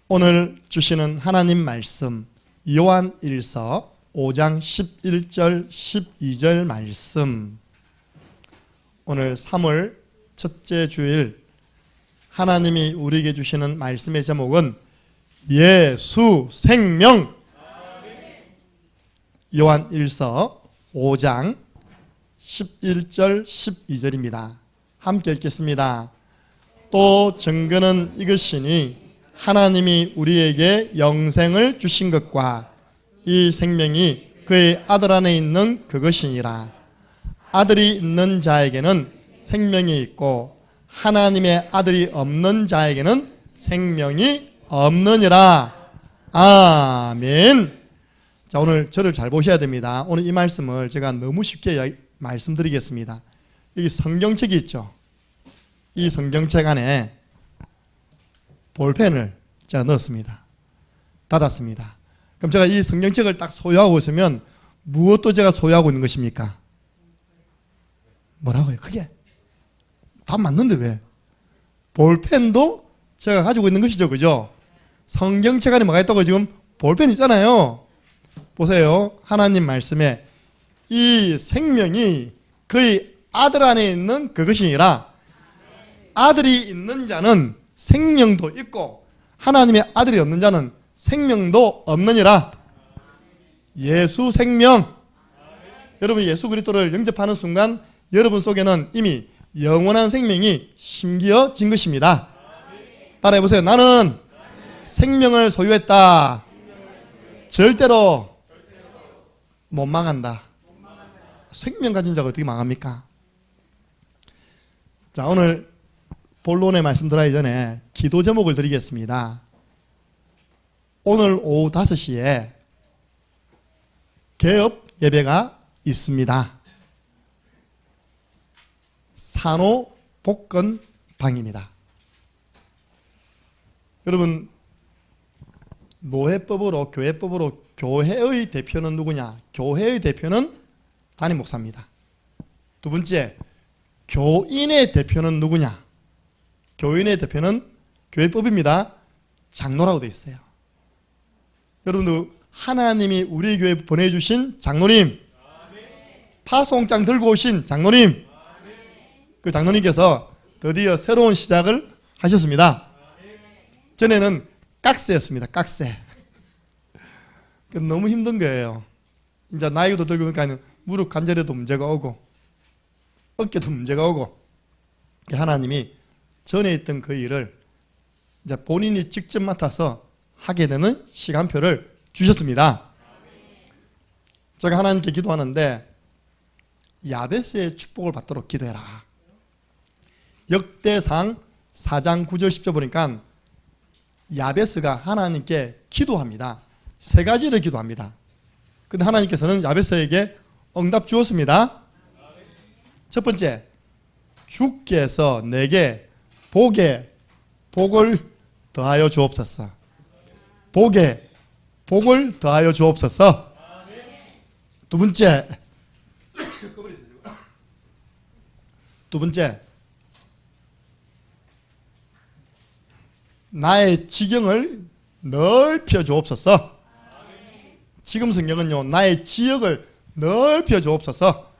오늘 주시는 하나님 말씀 요한 1서 5장 11절 12절 말씀. 오늘 3월 첫째 주일 하나님이 우리에게 주시는 말씀의 제목은 예수 생명. 요한 1서 5장 11절 12절입니다. 함께 읽겠습니다. 또 증거는 이것이니 하나님이 우리에게 영생을 주신 것과 이 생명이 그의 아들 안에 있는 그것이니라. 아들이 있는 자에게는 생명이 있고 하나님의 아들이 없는 자에게는 생명이 없느니라. 아멘. 자, 오늘 저를 잘 보셔야 됩니다. 오늘 이 말씀을 제가 너무 쉽게 말씀드리겠습니다. 여기 성경책이 있죠. 이 성경책 안에 볼펜을 제가 넣었습니다. 닫았습니다. 그럼 제가 이 성경책을 딱 소유하고 있으면 무엇도 제가 소유하고 있는 것입니까? 뭐라고요? 그게 다 맞는데 왜? 볼펜도 제가 가지고 있는 것이죠. 그죠? 성경책 안에 뭐가 있다고? 지금 볼펜 있잖아요. 보세요. 하나님 말씀에 이 생명이 그의 아들 안에 있는 그것이니라. 아들이 있는 자는 생명도 있고 하나님의 아들이 없는 자는 생명도 없느니라. 예수 생명. 여러분 예수 그리스도를 영접하는 순간 여러분 속에는 이미 영원한 생명이 심겨진 것입니다. 따라해 보세요. 나는 생명을 소유했다. 절대로 못 망한다. 생명 가진 자가 어떻게 망합니까? 자, 오늘 본론의 말씀 들어가기 전에 기도 제목을 드리겠습니다. 오늘 오후 5시에 개업 예배가 있습니다. 산호 복권방입니다. 여러분, 노회법으로 교회법으로 교회의 대표는 누구냐? 교회의 대표는 담임 목사입니다. 두 번째, 교인의 대표는 누구냐? 교인의 대표는 교회법입니다. 장로라고 되어 있어요. 여러분들 하나님이 우리 교회에 보내주신 장로님, 파송장 들고 오신 장로님, 그 장로님께서 드디어 새로운 시작을 하셨습니다. 전에는 깍새였습니다. 깍새. 너무 힘든 거예요. 이제 나이도 들고 그러니까 무릎 관절에도 문제가 오고 어깨도 문제가 오고 하나님이 전에 있던 그 일을 이제 본인이 직접 맡아서 하게 되는 시간표를 주셨습니다. 제가 하나님께 기도하는데 야베스의 축복을 받도록 기도해라. 역대상 4장 9절 10절 보니까 야베스가 하나님께 기도합니다. 세 가지를 기도합니다. 근데 하나님께서는 야베스에게 응답 주었습니다. 첫 번째, 주께서 내게 복을 더하여 주옵소서. 복을 더하여 주옵소서. 두 번째, 나의 지경을 넓혀 주옵소서. 지금 성경은요, 나의 지역을 넓혀 주옵소서.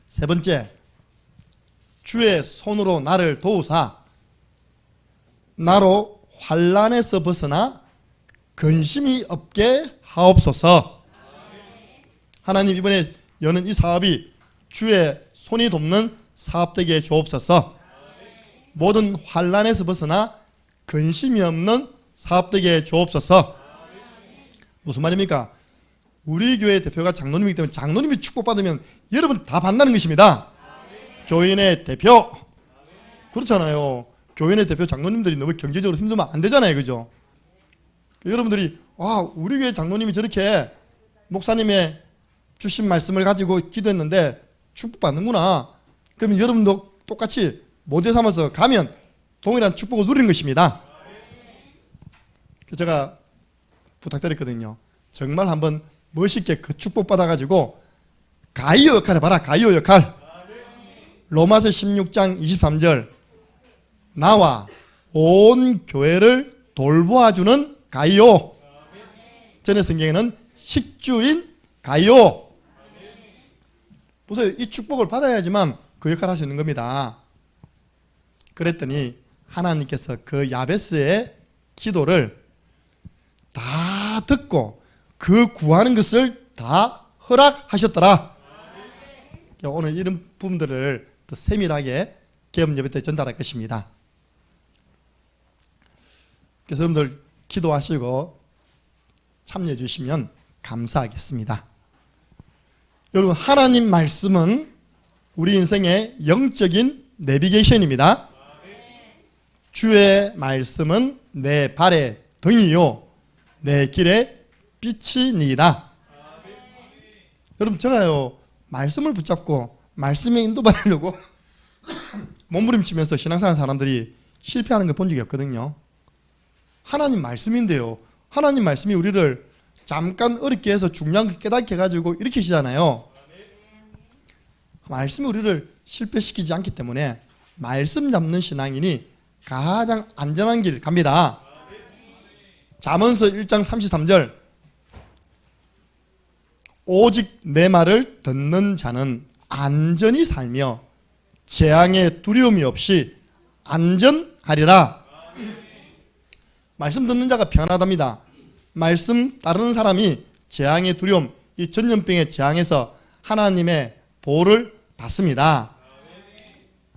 세 번째, 주의 손으로 나를 도우사 나로 환난에서 벗어나 근심이 없게 하옵소서. 하나님, 이번에 여는 이 사업이 주의 손이 돕는 사업 되게 주옵소서. 모든 환난에서 벗어나 근심이 없는 사업 되게 주옵소서. 무슨 말입니까? 우리 교회 대표가 장로님이기 때문에 장로님이 축복받으면 여러분 다 받는다는 것입니다. 교인의 대표. 그렇잖아요. 교인의 대표 장로님들이 너무 경제적으로 힘들면 안 되잖아요. 그죠? 여러분들이 우리 교회 장로님이 저렇게 목사님의 주신 말씀을 가지고 기도했는데 축복받는구나. 그러면 여러분도 똑같이 모델 삼아서 가면 동일한 축복을 누리는 것입니다. 제가 부탁드렸거든요. 정말 한번 멋있게 그 축복 받아가지고 가이오 역할 해봐라. 가이오 역할. 로마서 16장 23절 나와 온 교회를 돌보아주는 가이오. 전에 성경에는 식주인 가이오. 보세요. 이 축복을 받아야지만 그 역할을 할 수 있는 겁니다. 그랬더니 하나님께서 그 야베스의 기도를 다 듣고 그 구하는 것을 다 허락하셨더라. 오늘 이런 부분들을 더 세밀하게 개업 예배 때 전달할 것입니다. 그래서 여러분들 기도하시고 참여해 주시면 감사하겠습니다. 여러분, 하나님 말씀은 우리 인생의 영적인 내비게이션입니다. 주의 말씀은 내 발의 등이요 내 길의 빛이니이다. 여러분, 제가요 말씀을 붙잡고 말씀에 인도받으려고 몸부림치면서 신앙생활 사람들이 실패하는 걸 본 적이 없거든요. 하나님 말씀인데요, 하나님 말씀이 우리를 잠깐 어렵게 해서 중요한 걸 깨닫게 해가지고 일으키시잖아요. 말씀이 우리를 실패시키지 않기 때문에 말씀 잡는 신앙인이 가장 안전한 길 갑니다. 잠언서 1장 33절, 오직 내 말을 듣는 자는 안전히 살며 재앙의 두려움이 없이 안전하리라. 말씀 듣는 자가 평안하답니다. 말씀 따르는 사람이 재앙의 두려움, 이 전염병의 재앙에서 하나님의 보호를 받습니다.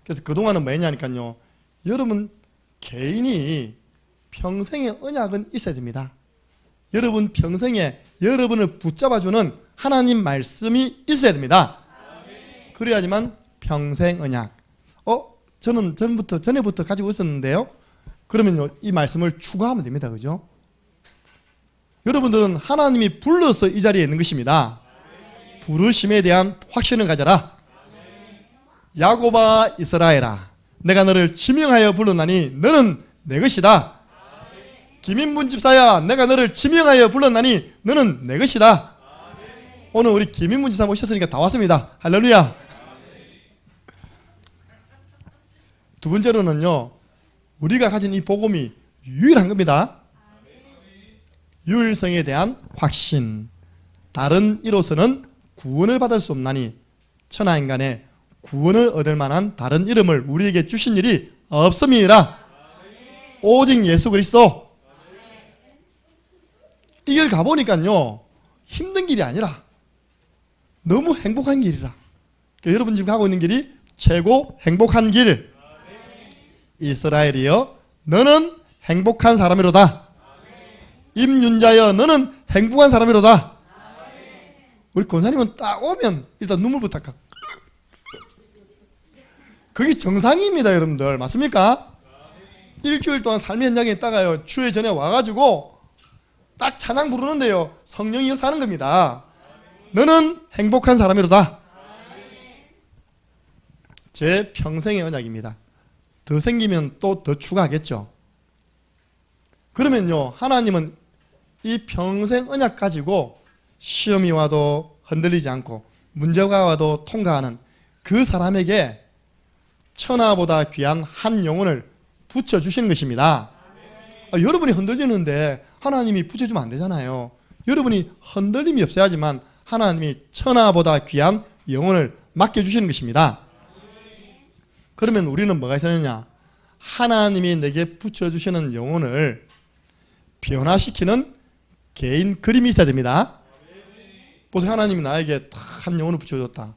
그래서 그동안은 뭐냐니까요, 여러분 개인이 평생의 언약은 있어야 됩니다. 여러분 평생에 여러분을 붙잡아주는 하나님 말씀이 있어야 됩니다. 그래야지만 평생 언약. 저는 전에부터 가지고 있었는데요. 그러면요, 이 말씀을 추가하면 됩니다. 그죠? 여러분들은 하나님이 불러서 이 자리에 있는 것입니다. 부르심에 대한 확신을 가져라. 야곱아 이스라엘아, 내가 너를 지명하여 불렀나니 너는 내 것이다. 김인분 집사야, 내가 너를 지명하여 불렀나니 너는 내 것이다. 오늘 우리 김인분 집사 모셨으니까 다 왔습니다. 할렐루야. 두 번째로는요, 우리가 가진 이 복음이 유일한 겁니다. 유일성에 대한 확신. 다른 이로서는 구원을 받을 수 없나니 천하인간의 구원을 얻을 만한 다른 이름을 우리에게 주신 일이 없음이니라. 오직 예수 그리스도. 이 길 가보니까요, 힘든 길이 아니라 너무 행복한 길이라. 그러니까 여러분 지금 가고 있는 길이 최고 행복한 길. 이스라엘이여, 너는 행복한 사람이로다. 임윤자여, 너는 행복한 사람이로다. 우리 권사님은 딱 오면 일단 눈물부터 깎아. 그게 정상입니다, 여러분들. 맞습니까? 일주일 동안 삶의 현장에 있다가요, 주회 전에 와가지고 딱 찬양 부르는데요, 성령이 이어서 하는 겁니다. 너는 행복한 사람이로다. 제 평생의 언약입니다. 더 생기면 또 더 추가하겠죠. 그러면요, 하나님은 이 평생 언약 가지고 시험이 와도 흔들리지 않고 문제가 와도 통과하는 그 사람에게 천하보다 귀한 한 영혼을 붙여주시는 것입니다. 여러분이 흔들리는데 하나님이 붙여주면 안 되잖아요. 여러분이 흔들림이 없어야지만 하나님이 천하보다 귀한 영혼을 맡겨주시는 것입니다. 그러면 우리는 뭐가 있었느냐? 하나님이 내게 붙여주시는 영혼을 변화시키는 개인 그림이 있어야 됩니다. 보세요, 하나님이 나에게 한 영혼을 붙여줬다.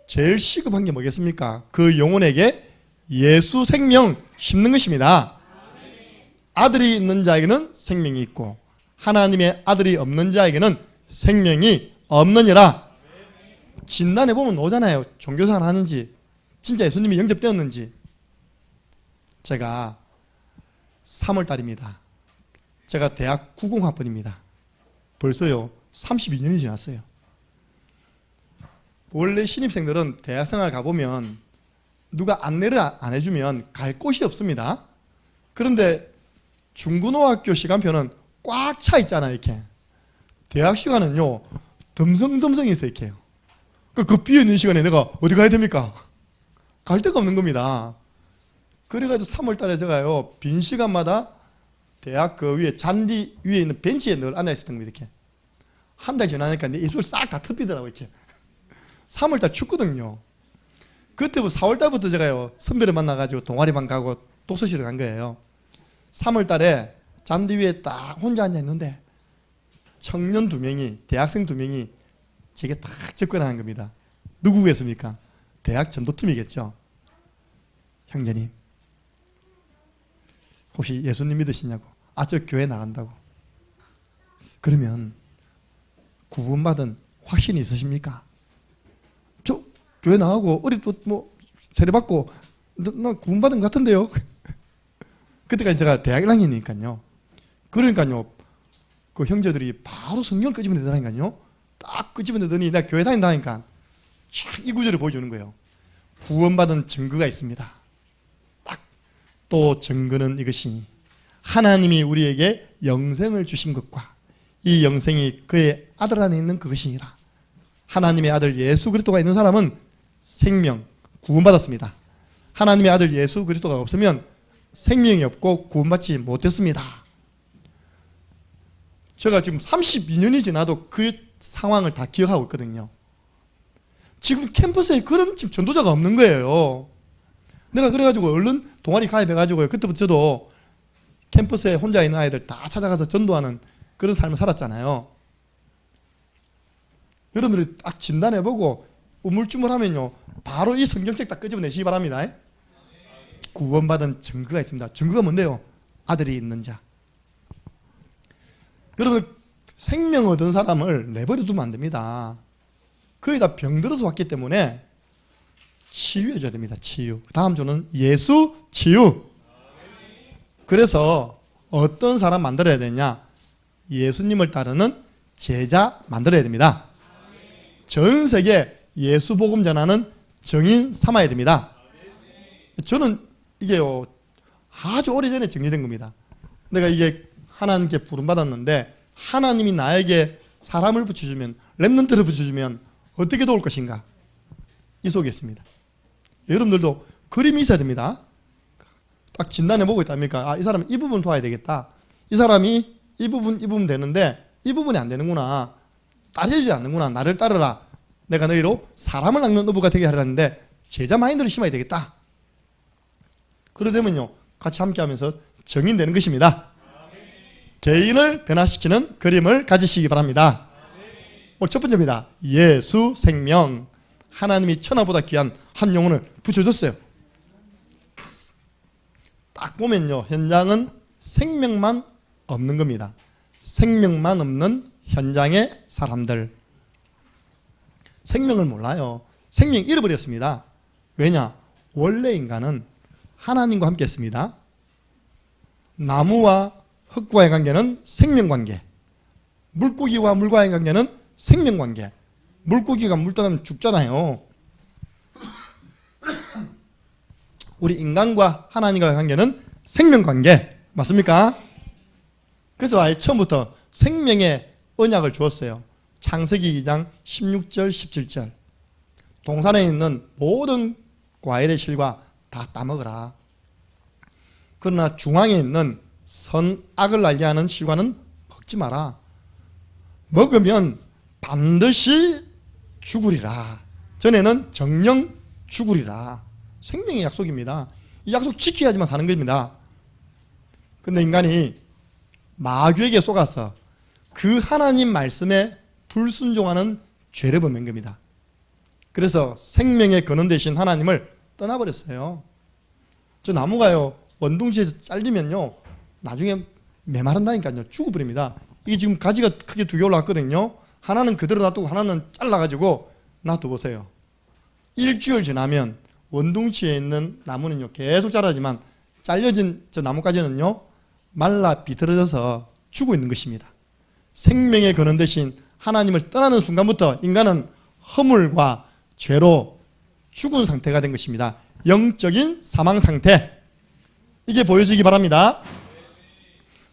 제일 시급한 게 뭐겠습니까? 그 영혼에게 예수 생명 심는 것입니다. 아들이 있는 자에게는 생명이 있고 하나님의 아들이 없는 자에게는 생명이 없느니라. 진단해보면 오잖아요. 종교생활 하는지, 진짜 예수님이 영접되었는지. 제가 3월달입니다. 제가 대학 90학번입니다. 벌써요 32년이 지났어요. 원래 신입생들은 대학생활 가보면 누가 안내를 안 해주면 갈 곳이 없습니다. 그런데 중고등학교 시간표는 꽉 차 있잖아요. 이렇게 대학 시간은요 덤성덤성 있어요. 이렇게 그 비어있는 시간에 내가 어디 가야 됩니까? 갈 데가 없는 겁니다. 그래가지고 3월달에 제가요 빈 시간마다 대학 그 위에 잔디 위에 있는 벤치에 늘 앉아 있었던 겁니다. 이렇게 한 달 지나니까 내 입술 싹 다 덮이더라고요. 이렇게 3월달 춥거든요. 그때부터 4월달부터 제가요 선배를 만나가지고 동아리반 가고 독서실을 간 거예요. 3월달에 잔디 위에 딱 혼자 앉아 있는데 청년 2명이 대학생 2명이 제게 딱 접근하는 겁니다. 누구겠습니까? 대학 전도팀이겠죠. 형제님 혹시 예수님 믿으시냐고. 아, 저 교회 나간다고. 그러면 구원받은 확신이 있으십니까? 저 교회 나가고 어디 또 뭐 세례받고 나 구원받은 것 같은데요. 그때까지 제가 대학 1학년이니까요. 그러니까요 그 형제들이 바로 성경을 끄집어내더라니까요. 딱 끄집어내더니 내가 교회 다닌다니까 이 구절을 보여주는 거예요. 구원받은 증거가 있습니다. 딱 또 증거는 이것이니 하나님이 우리에게 영생을 주신 것과 이 영생이 그의 아들 안에 있는 그것이니라. 하나님의 아들 예수 그리스도가 있는 사람은 생명, 구원받았습니다. 하나님의 아들 예수 그리스도가 없으면 생명이 없고 구원받지 못했습니다. 제가 지금 32년이 지나도 그 상황을 다 기억하고 있거든요. 지금 캠퍼스에 그런 지금 전도자가 없는 거예요. 내가 그래가지고 얼른 동아리 가입해가지고 그때부터 저도 캠퍼스에 혼자 있는 아이들 다 찾아가서 전도하는 그런 삶을 살았잖아요. 여러분들이 딱 진단해보고 우물쭈물하면요 바로 이 성경책 딱 끄집어내시기 바랍니다. 구원받은 증거가 있습니다. 증거가 뭔데요? 아들이 있는 자. 여러분 생명 얻은 사람을 내버려 두면 안 됩니다. 거의 다 병들어서 왔기 때문에 치유해줘야 됩니다. 치유. 다음 주는 예수 치유. 그래서 어떤 사람 만들어야 되냐? 예수님을 따르는 제자 만들어야 됩니다. 전 세계 예수 복음 전하는 증인 삼아야 됩니다. 저는 이게요 아주 오래전에 정리된 겁니다. 내가 이게 하나님께 부름받았는데 하나님이 나에게 사람을 붙여주면 렘넌트를 붙여주면 어떻게 도울 것인가 이 속에 있습니다. 여러분들도 그림이 있어야 됩니다. 딱 진단해보고 있답니까? 아, 이 사람은 이 부분 도와야 되겠다. 이 사람이 이 부분 되는데 이 부분이 안 되는구나. 따르지 않는구나. 나를 따르라. 내가 너희로 사람을 낚는 어부가 되게 하려는데 제자 마인드를 심어야 되겠다. 그러되면요 같이 함께하면서 정인되는 것입니다. 개인을 변화시키는 그림을 가지시기 바랍니다. 오늘 첫 번째입니다. 예수 생명. 하나님이 천하보다 귀한 한 영혼을 붙여줬어요. 딱 보면요 현장은 생명만 없는 겁니다. 생명만 없는 현장의 사람들. 생명을 몰라요. 생명 잃어버렸습니다. 왜냐? 원래 인간은 하나님과 함께 했습니다. 나무와 흙과의 관계는 생명관계, 물고기와 물과의 관계는 생명관계. 물고기가 물 떠나면 죽잖아요. 우리 인간과 하나님과의 관계는 생명관계. 맞습니까? 그래서 아예 처음부터 생명의 언약을 주었어요. 창세기 2장 16절 17절. 동산에 있는 모든 과일의 실과 다 따먹으라. 그러나 중앙에 있는 선악을 알게 하는 실과는 먹지 마라. 먹으면 반드시 죽으리라. 전에는 정령 죽으리라. 생명의 약속입니다. 이 약속 지켜야지만 사는 겁니다. 근데 인간이 마귀에게 속아서 그 하나님 말씀에 불순종하는 죄를 범한 겁니다. 그래서 생명의 근원 되신 하나님을 떠나버렸어요. 저 나무가요 원둥지에서 잘리면요 나중에 메마른다니까요. 죽어버립니다. 이게 지금 가지가 크게 2개 올라왔거든요. 하나는 그대로 놔두고 하나는 잘라가지고 놔두보세요. 일주일 지나면 원둥치에 있는 나무는요 계속 자라지만 잘려진 저 나무까지는요 말라 비틀어져서 죽어 있는 것입니다. 생명의 근원 대신 하나님을 떠나는 순간부터 인간은 허물과 죄로 죽은 상태가 된 것입니다. 영적인 사망 상태. 이게 보여지기 바랍니다.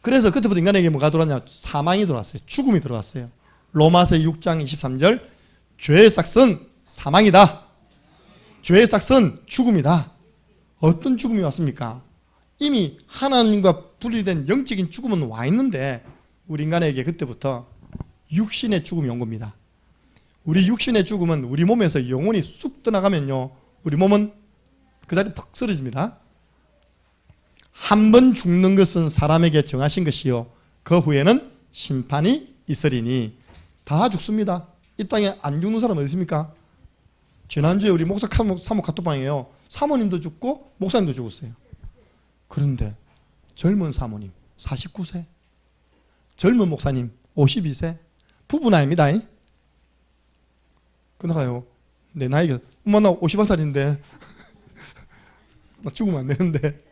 그래서 그때부터 인간에게 뭐가 들어왔냐? 사망이 들어왔어요. 죽음이 들어왔어요. 로마서 6장 23절 죄의 싹은 사망이다. 죄의 싹은 죽음이다. 어떤 죽음이 왔습니까? 이미 하나님과 분리된 영적인 죽음은 와 있는데 우리 인간에게 그때부터 육신의 죽음이 온 겁니다. 우리 육신의 죽음은 우리 몸에서 영혼이 쑥 떠나가면요, 우리 몸은 그 자리에 퍽 쓰러집니다. 한 번 죽는 것은 사람에게 정하신 것이요 그 후에는 심판이 있으리니. 다 죽습니다. 이 땅에 안 죽는 사람 어디 있습니까? 지난주에 우리 목사 사모 카톡방이에요. 사모님도 죽고 목사님도 죽었어요. 그런데 젊은 사모님 49세, 젊은 목사님 52세, 부부 나이입니다. 그나가요, 내 나이가 엄마 나 51살인데 나 죽으면 안 되는데.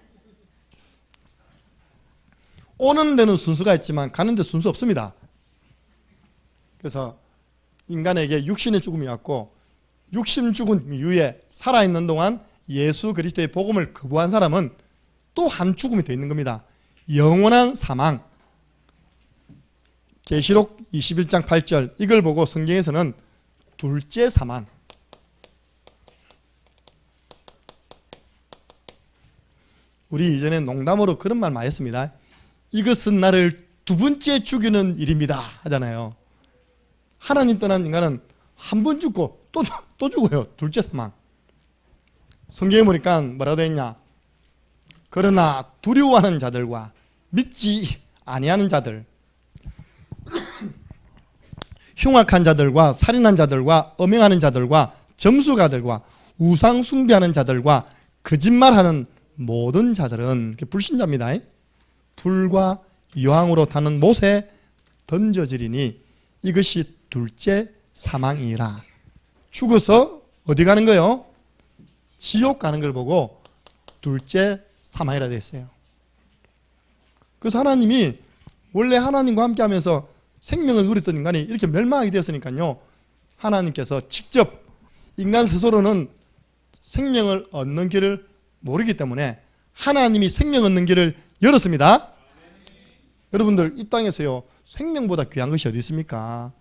오는 데는 순서가 있지만 가는 데 순서 없습니다. 그래서 인간에게 육신의 죽음이 왔고, 육신 죽음 이후에 살아있는 동안 예수 그리스도의 복음을 거부한 사람은 또 한 죽음이 더 있는 겁니다. 영원한 사망. 계시록 21장 8절 이걸 보고 성경에서는 둘째 사망, 우리 이전에 농담으로 그런 말 많이 했습니다. 이것은 나를 두 번째 죽이는 일입니다 하잖아요. 하나님 떠난 인간은 한 번 죽고 또 죽어요. 둘째 사망. 성경에 보니까 뭐라고 되어 있냐, 그러나 두려워하는 자들과 믿지 아니하는 자들, 흉악한 자들과 살인한 자들과 음행하는 자들과 점수가들과 우상 숭배하는 자들과 거짓말하는 모든 자들은 불신자입니다. 불과 유황으로 타는 못에 던져지리니 이것이 둘째 사망이라. 죽어서 어디 가는 거요? 지옥 가는 걸 보고 둘째 사망이라 되어 있어요. 그래서 하나님이 원래 하나님과 함께 하면서 생명을 누렸던 인간이 이렇게 멸망하게 되었으니까요, 하나님께서 직접 인간 스스로는 생명을 얻는 길을 모르기 때문에 하나님이 생명 얻는 길을 열었습니다. 여러분들 이 땅에서요, 생명보다 귀한 것이 어디 있습니까?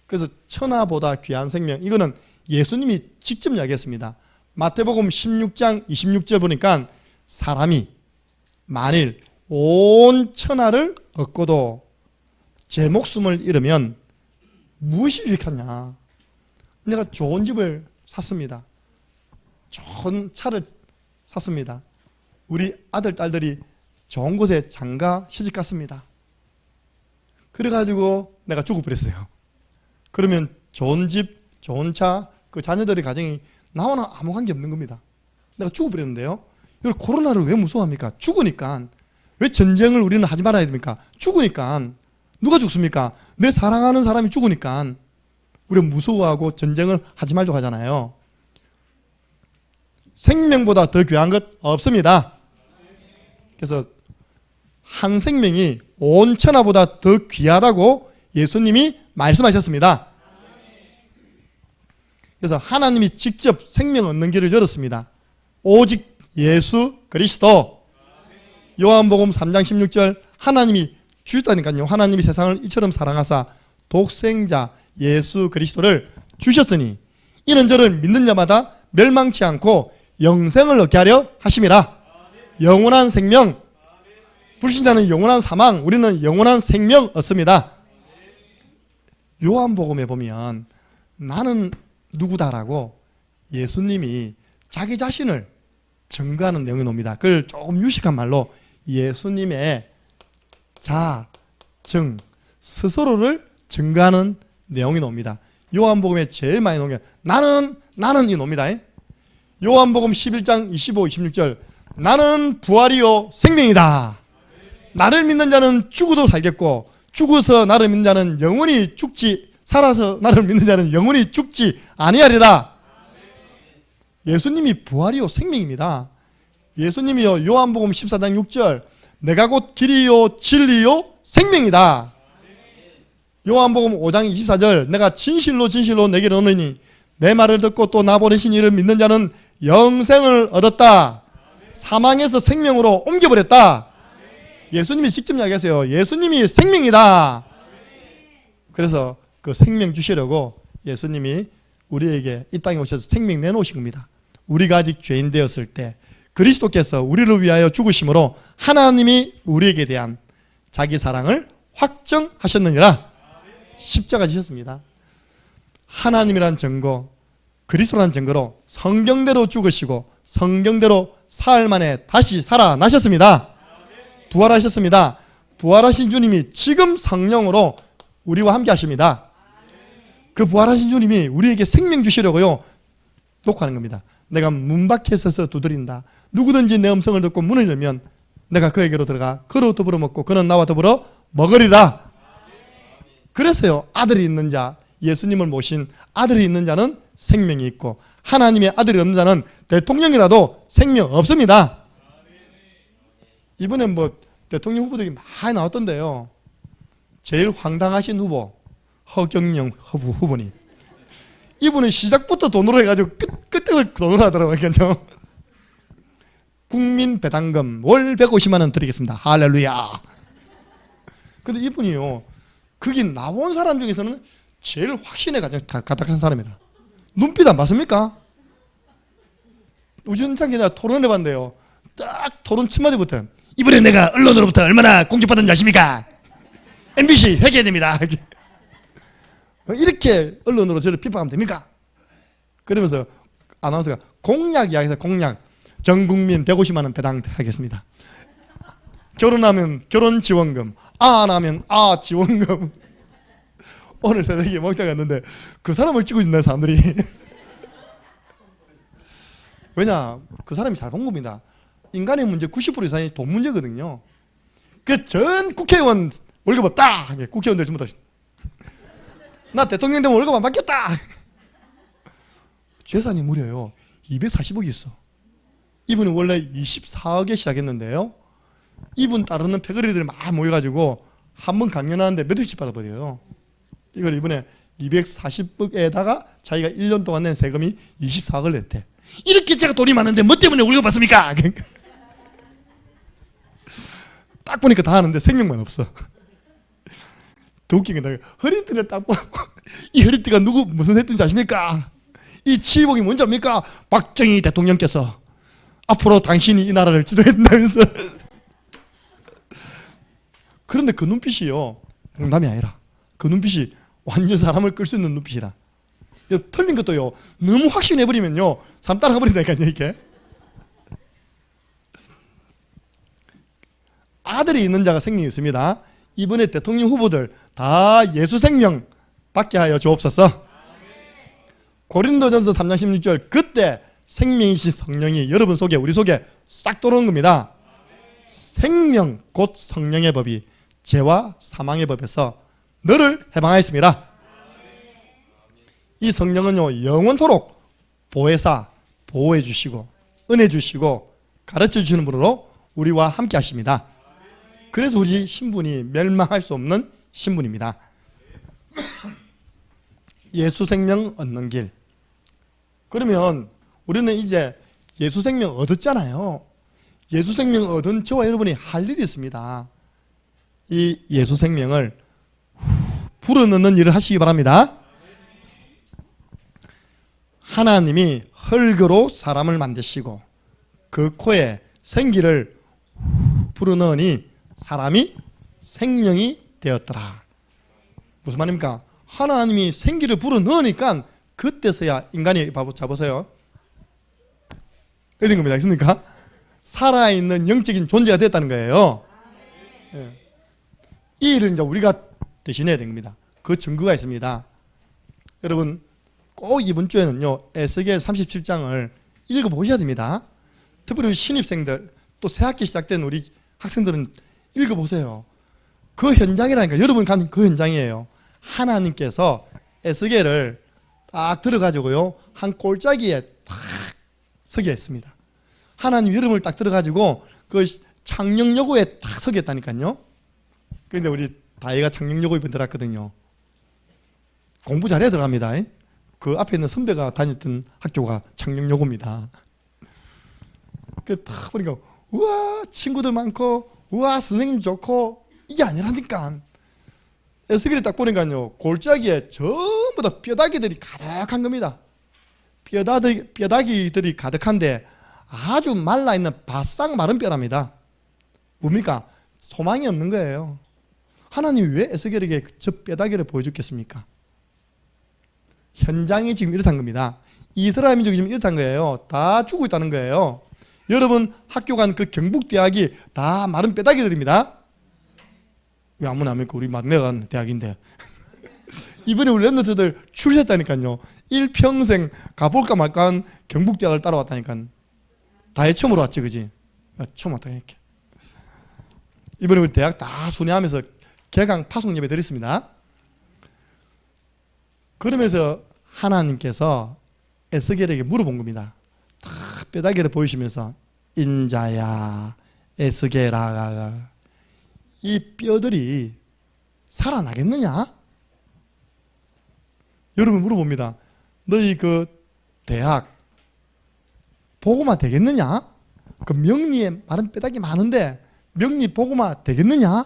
그래서 천하보다 귀한 생명, 이거는 예수님이 직접 이야기했습니다. 마태복음 16장 26절 보니까 사람이 만일 온 천하를 얻고도 제 목숨을 잃으면 무엇이 유익하냐. 내가 좋은 집을 샀습니다. 좋은 차를 샀습니다. 우리 아들, 딸들이 좋은 곳에 장가 시집 갔습니다. 그래가지고 내가 죽어버렸어요. 그러면 좋은 집, 좋은 차, 그 자녀들의 가정이 나와는 아무 관계 없는 겁니다. 내가 죽어버렸는데요. 이걸 코로나를 왜 무서워합니까? 죽으니까. 왜 전쟁을 우리는 하지 말아야 됩니까? 죽으니까. 누가 죽습니까? 내 사랑하는 사람이 죽으니까. 우리가 무서워하고 전쟁을 하지 말자고 하잖아요. 생명보다 더 귀한 것 없습니다. 그래서 한 생명이 온 천하보다 더 귀하다고 예수님이 말씀하셨습니다. 그래서 하나님이 직접 생명 얻는 길을 열었습니다. 오직 예수 그리스도. 요한복음 3장 16절 하나님이 주셨다니까요. 하나님이 세상을 이처럼 사랑하사 독생자 예수 그리스도를 주셨으니 이는 저를 믿는 자마다 멸망치 않고 영생을 얻게 하려 하심이라. 영원한 생명. 불신자는 영원한 사망, 우리는 영원한 생명 얻습니다. 요한복음에 보면 나는 누구다라고 예수님이 자기 자신을 증거하는 내용이 나옵니다. 그걸 조금 유식한 말로 예수님의 자증, 스스로를 증거하는 내용이 나옵니다. 요한복음에 제일 많이 나오는 게 나는 이 나옵니다. 요한복음 11장 25, 26절 나는 부활이요 생명이다. 나를 믿는 자는 죽어도 살겠고 죽어서 나를 믿는 자는 영원히 죽지, 살아서 나를 믿는 자는 영원히 죽지 아니하리라. 예수님이 부활이요 생명입니다. 예수님이요 요한복음 14장 6절 내가 곧 길이요 진리요 생명이다. 요한복음 5장 24절 내가 진실로 내게 이르노니 내 말을 듣고 또 나 보내신 이를 믿는 자는 영생을 얻었다. 사망에서 생명으로 옮겨버렸다. 예수님이 직접 이야기하세요. 예수님이 생명이다. 그래서 그 생명 주시려고 예수님이 우리에게 이 땅에 오셔서 생명 내놓으신 겁니다. 우리가 아직 죄인 되었을 때 그리스도께서 우리를 위하여 죽으심으로 하나님이 우리에게 대한 자기 사랑을 확정하셨느니라. 십자가 지셨습니다. 하나님이란 증거, 그리스도라는 증거로 성경대로 죽으시고 성경대로 사흘 만에 다시 살아나셨습니다. 부활하셨습니다. 부활하신 주님이 지금 성령으로 우리와 함께 하십니다. 그 부활하신 주님이 우리에게 생명 주시려고요 녹화하는 겁니다. 내가 문 밖에 서서 두드린다. 누구든지 내 음성을 듣고 문을 열면 내가 그에게로 들어가 그로 더불어 먹고 그는 나와 더불어 먹으리라. 그래서요, 아들이 있는 자, 예수님을 모신 아들이 있는 자는 생명이 있고 하나님의 아들이 없는 자는 대통령이라도 생명 없습니다. 이번에 뭐 대통령 후보들이 많이 나왔던데요. 제일 황당하신 후보 허경영 후보님. 이분은 시작부터 돈으로 해가지고 끝을 돈으로 하더라고요. 그렇죠? 국민 배당금 월 150만 원 드리겠습니다. 할렐루야. 근데 이분이요, 거기 나온 사람 중에서는 제일 확신에 가득한 사람이다. 눈빛 안 봤습니까? 우준창 기자 토론해봤는데요. 딱 토론 첫 마디부터 이번에 내가 언론으로부터 얼마나 공격받았는지 아십니까? MBC 회개해야 됩니다. 이렇게 언론으로 저를 비판하면 됩니까? 그러면서 아나운서가 공약 이야기해서 공약 전 국민 150만 원 배당하겠습니다. 결혼하면 결혼지원금, 안 하면 지원금. 오늘 새벽에 먹다 갔는데 그 사람을 찍고 있는 사람들이 왜냐, 그 사람이 잘 본 겁니다. 인간의 문제 90% 이상이 돈 문제거든요. 그 전 국회의원 월급 없다. 국회의원들 전부 다 나 대통령 되면 월급 안 받겠다. 재산이 무려요 240억이 있어. 이분은 원래 24억에 시작했는데요, 이분 따르는 패거리들이 막 모여가지고 한 번 강연하는데 몇 억씩 받아버려요. 이걸 이번에 240억에다가 자기가 1년 동안 낸 세금이 24억을 냈대. 이렇게 제가 돈이 많은데 뭐 때문에 월급 받습니까? 딱 보니까 다 하는데 생명만 없어. 더 웃긴 게 허리띠를 딱 보고 이 허리띠가 누구 무슨 했든지 아십니까? 이 치복이 뭔지 압니까? 박정희 대통령께서 앞으로 당신이 이 나라를 지도해준다면서. 그런데 그 눈빛이요, 농담이 아니라 그 눈빛이 완전 사람을 끌 수 있는 눈빛이라. 틀린 것도요 너무 확신해버리면요 사람 따라가버린다니까요. 이렇게 아들이 있는 자가 생명이 있습니다. 이번에 대통령 후보들 다 예수 생명 받게 하여 주옵소서. 고린도전서 3장 16절 그때 생명이신 성령이 여러분 속에 우리 속에 싹 들어오는 겁니다. 생명 곧 성령의 법이 죄와 사망의 법에서 너를 해방하였습니다. 이 성령은요 영원토록 보혜사, 보호해 주시고 은혜 주시고 가르쳐 주시는 분으로 우리와 함께 하십니다. 그래서 우리 신분이 멸망할 수 없는 신분입니다. 예수 생명 얻는 길. 그러면 우리는 이제 예수 생명 얻었잖아요. 예수 생명 얻은 저와 여러분이 할 일이 있습니다. 이 예수 생명을 불어넣는 일을 하시기 바랍니다. 하나님이 흙으로 사람을 만드시고 그 코에 생기를 불어넣으니 사람이 생명이 되었더라. 무슨 말입니까? 하나님이 생기를 불어넣으니까 그때서야 인간이 잡으세요. 이런 겁니다. 있습니까? 살아있는 영적인 존재가 됐다는 거예요. 예. 이 일을 이제 우리가 대신해야 됩니다. 그 증거가 있습니다. 여러분 꼭 이번 주에는요 에스겔 37장을 읽어보셔야 됩니다. 특별히 신입생들 또 새학기 시작된 우리 학생들은 읽어보세요. 그 현장이라니까. 여러분 간 그 현장이에요. 하나님께서 에스겔을 딱 들어가지고요 한 골짜기에 탁 서게 했습니다. 하나님 이름을 딱 들어가지고 그 창녕여고에 딱 서게 했다니까요. 그런데 우리 다혜가 창녕여고에 들어갔거든요. 공부 잘해야 들어갑니다. 그 앞에 있는 선배가 다녔던 학교가 창녕여고입니다. 그 딱 보니까 우와 친구들 많고 우와 선생님 좋고 이게 아니라니까. 에스겔이 딱 보니까요 골짜기에 전부 다 뼈다귀들이 가득한 겁니다. 뼈다귀들이 가득한데 아주 말라있는 바싹 마른 뼈랍니다. 뭡니까? 소망이 없는 거예요. 하나님이 왜 에스겔에게 저 뼈다귀를 보여줬겠습니까? 현장이 지금 이렇다는 겁니다. 이스라엘 민족이 지금 이렇다는 거예요. 다 죽고 있다는 거예요. 여러분 학교 간 그 경북대학이 다 마른 뼈다귀들입니다. 왜 아무나 안 믿고 우리 막내가 간 대학인데. 이번에 우리 랩런트들 출세했다니까요. 일평생 가볼까 말까 한 경북대학을 따라왔다니까. 다 처음으로 왔지, 그지? 처음 왔다, 이렇게. 이번에 우리 대학 다 순회하면서 개강 파송 예배 드렸습니다. 그러면서 하나님께서 에스겔에게 물어본 겁니다. 다 뼈다귀를 보이시면서 인자야, 에스겔아, 이 뼈들이 살아나겠느냐? 여러분 물어봅니다. 너희 그 대학 복음화 되겠느냐? 그 명리에 마른 뼈다귀 많은데 명리 복음화 되겠느냐?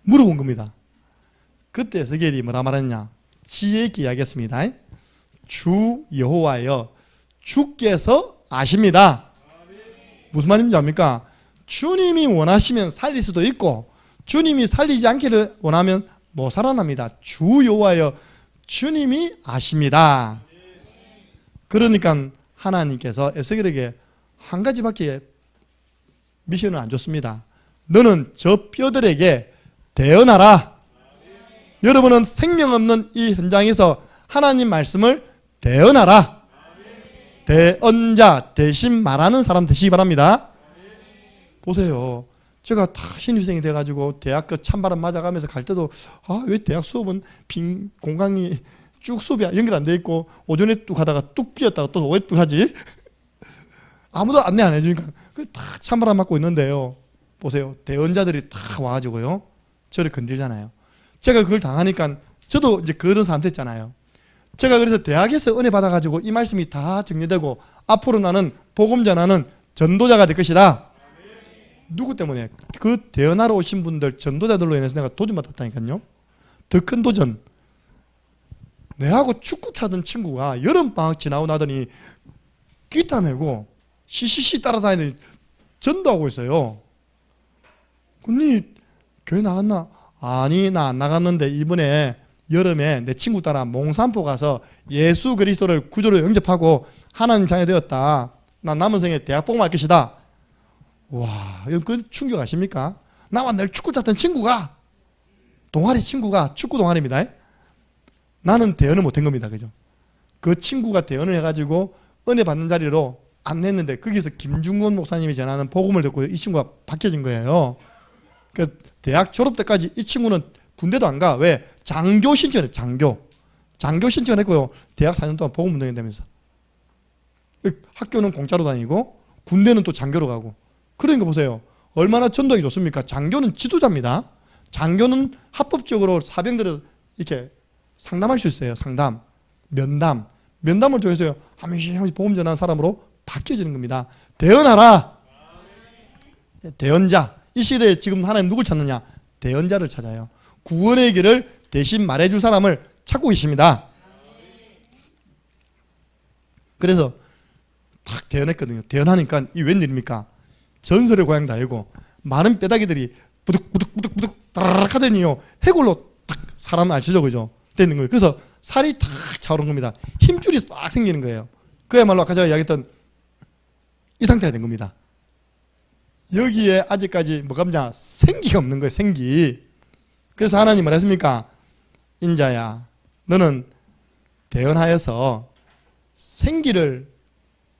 물어본 겁니다. 그때 에스겔이 뭐라 말했냐? 지혜 있게 이야기했습니다. 주 여호와여, 주께서 아십니다. 무슨 말인지 압니까? 주님이 원하시면 살릴 수도 있고 주님이 살리지 않기를 원하면 못 살아납니다. 주 여호와여, 주님이 아십니다. 그러니까 하나님께서 에스겔에게 한 가지밖에 미션을 안 줬습니다. 너는 저 뼈들에게 대언하라. 여러분은 생명 없는 이 현장에서 하나님 말씀을 대언하라. 대언자, 대신 말하는 사람 되시기 바랍니다. 보세요. 제가 다 신입생이 돼가지고 대학교 찬바람 맞아가면서 갈 때도 왜 대학 수업은 빈 공강이 쭉 수업이 연결 안 돼 있고 오전에 뚝 하다가 뚝 비었다가 또 오후에 뚝 하지? 아무도 안내 안 해주니까 다 찬바람 맞고 있는데요. 보세요. 대언자들이 다 와가지고요. 저를 건들잖아요. 제가 그걸 당하니까 저도 이제 그런 사람 됐잖아요. 제가 그래서 대학에서 은혜 받아가지고 이 말씀이 다 정리되고 앞으로 나는 복음 전하는 전도자가 될 것이다. 누구 때문에? 그 대언하러 오신 분들 전도자들로 인해서 내가 도전 받았다니까요. 더 큰 도전. 내하고 축구 차던 친구가 여름방학 지나고 나더니 기타 메고 CCC 따라다니는 전도하고 있어요. 근데 교회 나갔나? 아니, 나 안 나갔는데 이번에 여름에 내 친구 따라 몽산포 가서 예수 그리스도를 구주로 영접하고 하나님 자녀 되었다. 나 남은 생에 대학 복음할 것이다. 와, 이건 그 충격 아십니까? 나와 늘 축구 탔던 친구가, 동아리 친구가 축구 동아리입니다. 나는 대언을 못한 겁니다. 그죠? 그 친구가 대언을 해가지고 은혜 받는 자리로 안냈는데 거기서 김중건 목사님이 전하는 복음을 듣고 이 친구가 바뀌어진 거예요. 그 대학 졸업 때까지 이 친구는 군대도 안 가. 왜? 장교 신청을 했어요. 장교 신청을 했고요. 대학 4년 동안 복음 운동했다면서. 학교는 공짜로 다니고 군대는 또 장교로 가고. 그러니까 보세요. 얼마나 전도하기 좋습니까? 장교는 지도자입니다. 장교는 합법적으로 사병들을 이렇게 상담할 수 있어요. 상담, 면담. 면담을 통해서 하면서 복음 전하는 사람으로 바뀌어지는 겁니다. 대언하라. 대언자. 이 시대에 지금 하나님 누굴 찾느냐? 대언자를 찾아요. 구원의 길을 대신 말해줄 사람을 찾고 계십니다. 그래서 딱 대언했거든요. 대언하니까 이 웬일입니까? 전설의 고향 다이고 많은 뼈다귀들이 부득부득 따라락 하더니요 해골로 딱 사람 알치죠, 그죠? 되는 거예요. 그래서 살이 탁 차오른 겁니다. 힘줄이 싹 생기는 거예요. 그야말로 아까 제가 이야기했던 이 상태가 된 겁니다. 여기에 아직까지 뭐가 없냐? 생기가 없는 거예요. 생기. 그래서 하나님 말했습니까? 인자야, 너는 대언하여서 생기를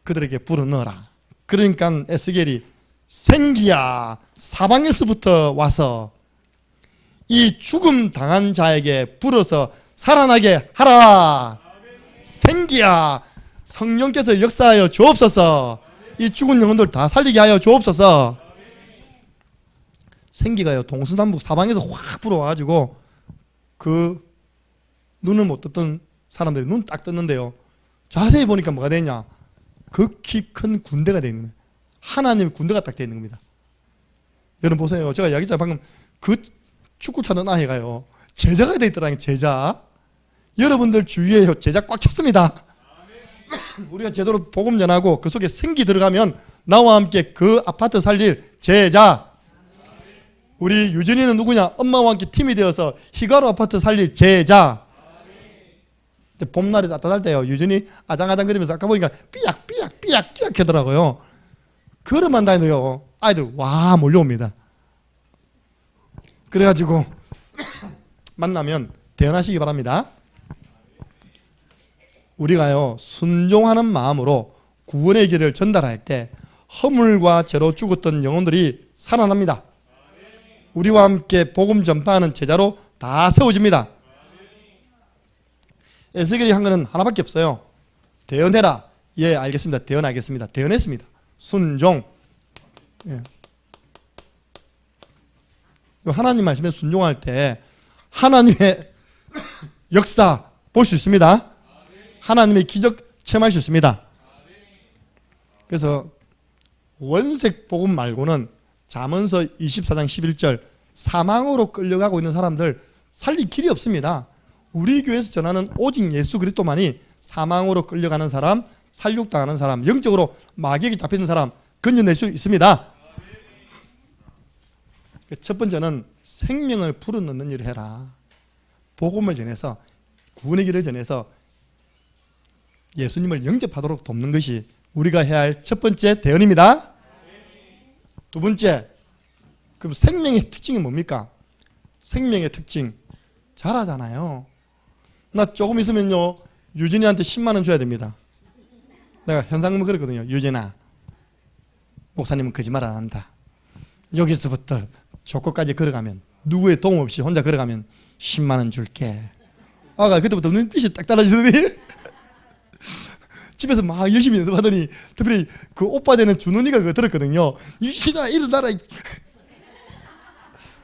그들에게 불어넣어라. 그러니까 에스겔이 생기야, 사방에서부터 와서 이 죽음 당한 자에게 불어서 살아나게 하라. 생기야, 성령께서 역사하여 주옵소서. 이 죽은 영혼들 다 살리게 하여 주옵소서. 생기가요, 동서남북 사방에서 확 불어와가지고 그 눈을 못 떴던 사람들이 눈 딱 떴는데요. 자세히 보니까 뭐가 되냐? 극히 큰 군대가 되어 있는 거예요. 하나님의 군대가 딱 되어 있는 겁니다. 여러분 보세요. 제가 이야기했잖아요. 방금 그 축구 차는 아이가요, 제자가 되어 있더라고요. 제자. 여러분들 주위에요, 제자 꽉 찼습니다. 우리가 제대로 복음 전하고 그 속에 생기 들어가면 나와 함께 그 아파트 살릴 제자. 우리 유진이는 누구냐? 엄마와 함께 팀이 되어서 희가로 아파트 살릴 제자. 봄날이 따뜻할 때요, 유진이 아장아장 거리면서 아까 보니까 삐약 하더라고요. 걸음만 다녀도요 아이들 와 몰려옵니다. 그래가지고 만나면 대언하시기 바랍니다. 우리가요 순종하는 마음으로 구원의 길을 전달할 때 허물과 죄로 죽었던 영혼들이 살아납니다. 우리와 함께 복음 전파하는 제자로 다 세워집니다. 에스겔이 한 거는 하나밖에 없어요. 대언해라. 예, 알겠습니다. 대언하겠습니다. 대언했습니다. 순종. 예. 하나님 말씀에 순종할 때 하나님의 역사 볼 수 있습니다. 하나님의 기적 체험할 수 있습니다. 그래서 원색 복음 말고는 잠언서 24장 11절 사망으로 끌려가고 있는 사람들 살릴 길이 없습니다. 우리 교회에서 전하는 오직 예수 그리스도만이 사망으로 끌려가는 사람, 살육당하는 사람, 영적으로 마귀에게 잡히는 사람 건져낼 수 있습니다. 첫 번째는 생명을 불어넣는 일을 해라. 복음을 전해서 구원의 길을 전해서 예수님을 영접하도록 돕는 것이 우리가 해야 할 첫 번째 대언입니다. 두 번째, 그럼 생명의 특징이 뭡니까? 생명의 특징 잘하잖아요. 나 조금 있으면요 유진이한테 10만 원 줘야 됩니다. 내가 현상금 그랬거든요. 유진아, 목사님은 거짓말 안 한다. 여기서부터 조커까지 걸어가면 누구의 도움 없이 혼자 걸어가면 10만 원 줄게. 아가 그때부터 눈빛이 딱 달라지더니 집에서 막 열심히 연습하더니 특별히 그 오빠 되는 준원이가 그거 들었거든요. 유진아 일어나라.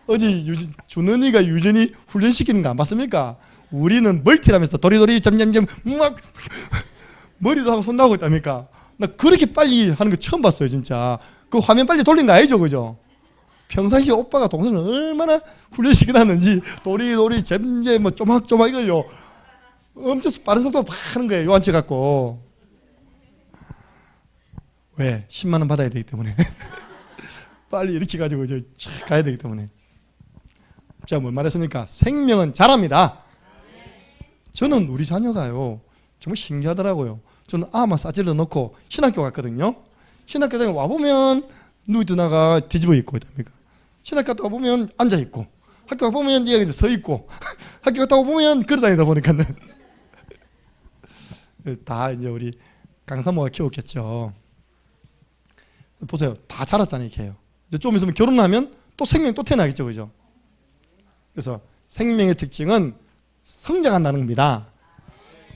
어제 준원이가 유진이 훈련시키는 거 안 봤습니까? 우리는 멀티라면서 도리도리 점점점 막 머리도 하고 손도 하고 있답니까? 나 그렇게 빨리 하는 거 처음 봤어요 진짜. 그 화면 빨리 돌린 거 아니죠 그죠? 평상시에 오빠가 동생을 얼마나 훈련시켜놨는지 도리도리 점점 뭐 쪼막쪼막 이걸요 엄청 빠른 속도로 막 하는 거예요. 요한치 갖고. 왜? 10만 원 받아야 되기 때문에 빨리 이렇게 가지고 저 가야 되기 때문에. 제가 뭘 말했습니까? 생명은 자랍니다. 저는 우리 자녀가요 정말 신기하더라고요. 저는 아마 싸질러 놓고 신학교 갔거든요. 신학교 다니고 와보면 누이 누나가 뒤집어 있고 있답니까? 신학교 갔다 와보면 앉아있고, 학교 가보면 얘가 서 있고, 학교 갔다 와보면 걸어다니다 보니까는 다 이제 우리 강사모가 키웠겠죠. 보세요. 다 자랐잖아요. 이렇게 해요. 이제 좀 있으면 결혼하면 또 생명이 또 태어나겠죠. 그죠? 그래서 생명의 특징은 성장한다는 겁니다.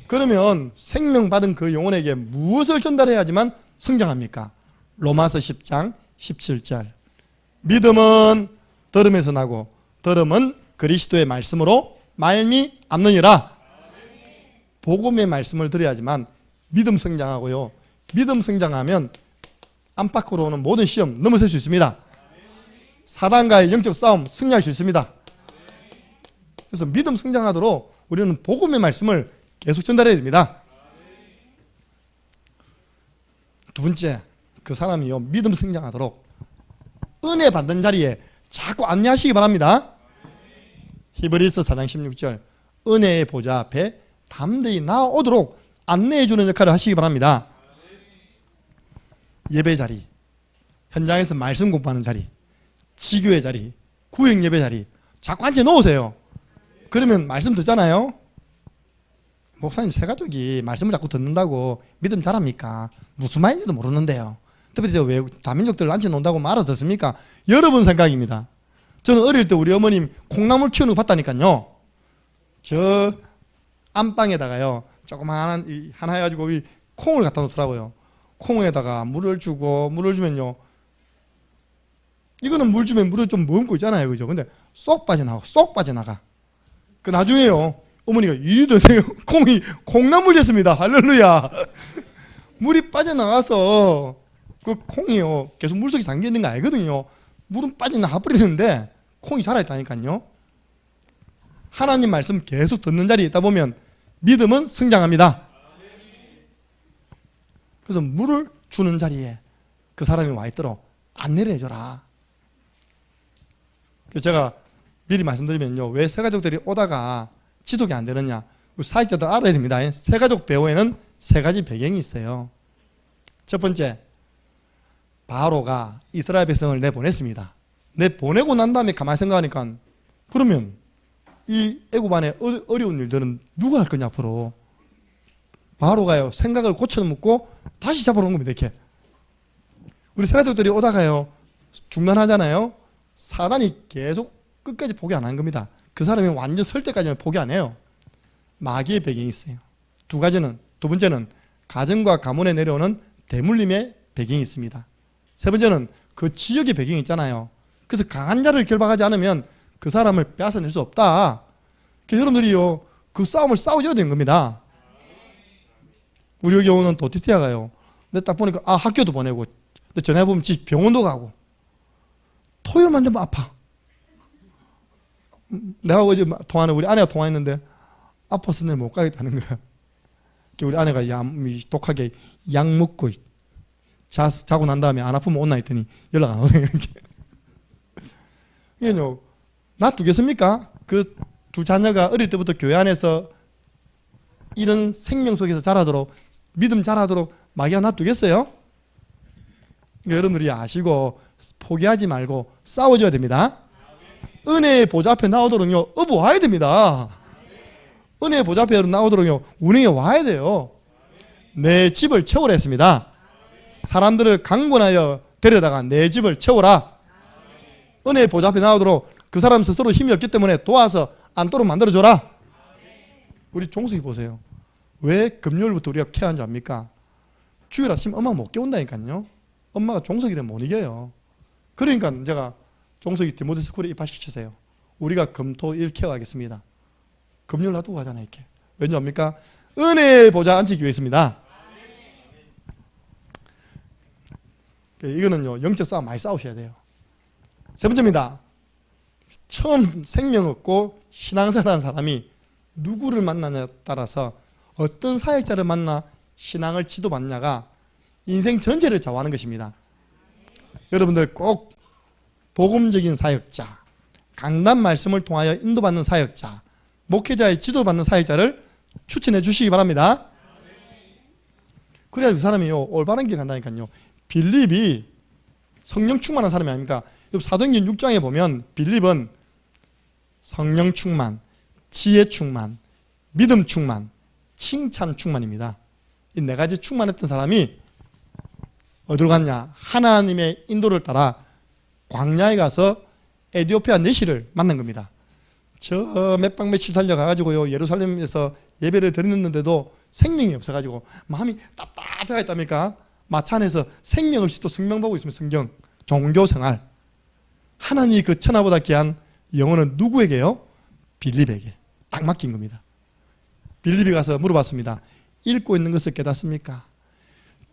그러면 생명받은 그 영혼에게 무엇을 전달해야지만 성장합니까? 로마서 10장 17절. 믿음은 들음에서 나고 들음은 그리스도의 말씀으로 말미암느니라. 복음의 말씀을 들어야지만 믿음 성장하고요. 믿음 성장하면 안팎으로 오는 모든 시험 넘어설 수 있습니다. 사단과의 영적 싸움 승리할 수 있습니다. 그래서 믿음 성장하도록 우리는 복음의 말씀을 계속 전달해야 됩니다. 두 번째, 그 사람이요 믿음 성장하도록 은혜 받는 자리에 자꾸 안내하시기 바랍니다. 히브리서 4장 16절 은혜의 보좌 앞에 담대히 나아오도록 안내해 주는 역할을 하시기 바랍니다. 예배 자리, 현장에서 말씀 공부하는 자리, 지교의 자리, 구역 예배 자리 자꾸 앉혀 놓으세요. 그러면 말씀 듣잖아요. 목사님 새가족이 말씀을 자꾸 듣는다고 믿음 잘합니까? 무슨 말인지도 모르는데요. 특별히 왜 다민족들 앉혀 놓는다고 말아 듣습니까? 여러분 생각입니다. 저는 어릴 때 우리 어머님 콩나물 키우는 거 봤다니까요. 저 안방에다가요 조그마한 하나 해가지고 이 콩을 갖다 놓더라고요. 콩에다가 물을 주고 물을 주면요 이거는 물 주면 물을 좀 머금고 있잖아요. 그죠? 근데 쏙 빠져나가. 그 나중에요 어머니가 이리 되네요. 콩이 콩나물 됐습니다. 할렐루야. 물이 빠져나가서 그 콩이요 계속 물속에 잠겨있는 거 아니거든요. 물은 빠져나가 버리는데 콩이 자라있다니까요. 하나님 말씀 계속 듣는 자리에 있다 보면 믿음은 성장합니다. 그래서 물을 주는 자리에 그 사람이 와 있도록 안내를 해줘라. 제가 미리 말씀드리면요, 왜 새가족들이 오다가 지속이 안 되느냐, 사역자들 알아야 됩니다. 새가족 배후에는 세 가지 배경이 있어요. 첫 번째, 바로가 이스라엘 백성을 내보냈습니다. 내보내고 난 다음에 가만히 생각하니까, 그러면 이 애굽 안에 어려운 일들은 누가 할 거냐 앞으로. 바로가요, 생각을 고쳐먹고 다시 잡아놓은 겁니다. 이렇게 우리 새가족들이 오다가요 중단하잖아요. 사단이 계속 끝까지 포기 안 한 겁니다. 그 사람이 완전 설 때까지는 포기 안 해요. 마귀의 배경이 있어요. 두 번째는 가정과 가문에 내려오는 대물림의 배경이 있습니다. 세 번째는 그 지역의 배경이 있잖아요. 그래서 강한 자를 결박하지 않으면 그 사람을 빼앗아낼 수 없다. 그래서 여러분들이요, 그 싸움을 싸워줘야 되는 겁니다. 우리 여기 오는 도티티아가요, 근데 딱 보니까 학교도 보내고, 근데 전화해보면 집 병원도 가고, 토요일만 되면 아파. 내가 어제 통화하는 우리 아내가 통화했는데 아파서 내일 못 가겠다는 거야. 우리 아내가 독하게 약 먹고 자고 난 다음에 안 아프면 온나 했더니 연락 안 오네. 이게요, 놔두겠습니까? 그 두 자녀가 어릴 때부터 교회 안에서 이런 생명 속에서 자라도록, 믿음 자라도록 마귀가 놔두겠어요? 그러니까 여러분들이 아시고 포기하지 말고 싸워줘야 됩니다. 은혜의 보좌 앞에 나오도록요, 어부 와야 됩니다. 은혜의 보좌 앞에 나오도록요, 운행에 와야 돼요. 내 집을 채우라 했습니다. 사람들을 강권하여 데려다가 내 집을 채우라. 은혜의 보좌 앞에 나오도록 그 사람 스스로 힘이 없기 때문에 도와서 앉도록 만들어줘라. 우리 종석이 보세요. 왜 금요일부터 우리가 케어한 줄 압니까? 주일 아침 엄마가 못 깨운다니까요. 엄마가 종석이를 못 이겨요. 그러니까 제가 종석이 디모데 스쿨에 입학시키세요. 우리가 금토일 케어하겠습니다. 금요일 놔두고 가잖아요. 이렇게. 왜냐합니까? 은혜의 보좌 앉히기 위해서입니다. 이거는요, 영적 싸움 많이 싸우셔야 돼요. 세 번째입니다. 처음 생명 얻고 신앙생활하는 사람이 누구를 만나냐에 따라서, 어떤 사역자를 만나 신앙을 지도받냐가 인생 전체를 좌우하는 것입니다. 여러분들 꼭 복음적인 사역자, 강단 말씀을 통하여 인도받는 사역자, 목회자의 지도받는 사역자를 추천해 주시기 바랍니다. 그래야 그 사람이요, 올바른 길 간다니까요. 빌립이 성령 충만한 사람이 아닙니까? 사도행전 6장에 보면 빌립은 성령 충만, 지혜 충만, 믿음 충만, 칭찬 충만입니다. 이 네 가지 충만했던 사람이 어디로 갔냐? 하나님의 인도를 따라 광야에 가서 에티오피아 내시를 만난 겁니다. 저 몇 박 며칠 달려가가지고요, 예루살렘에서 예배를 드렸는데도 생명이 없어가지고 마음이 답답해가 있답니까? 마차 안에서 생명 없이 또 성경 보고 있으면 성경, 종교생활. 하나님이 그 천하보다 귀한 영혼은 누구에게요? 빌립에게 딱 맡긴 겁니다. 빌립이 가서 물어봤습니다. 읽고 있는 것을 깨닫습니까?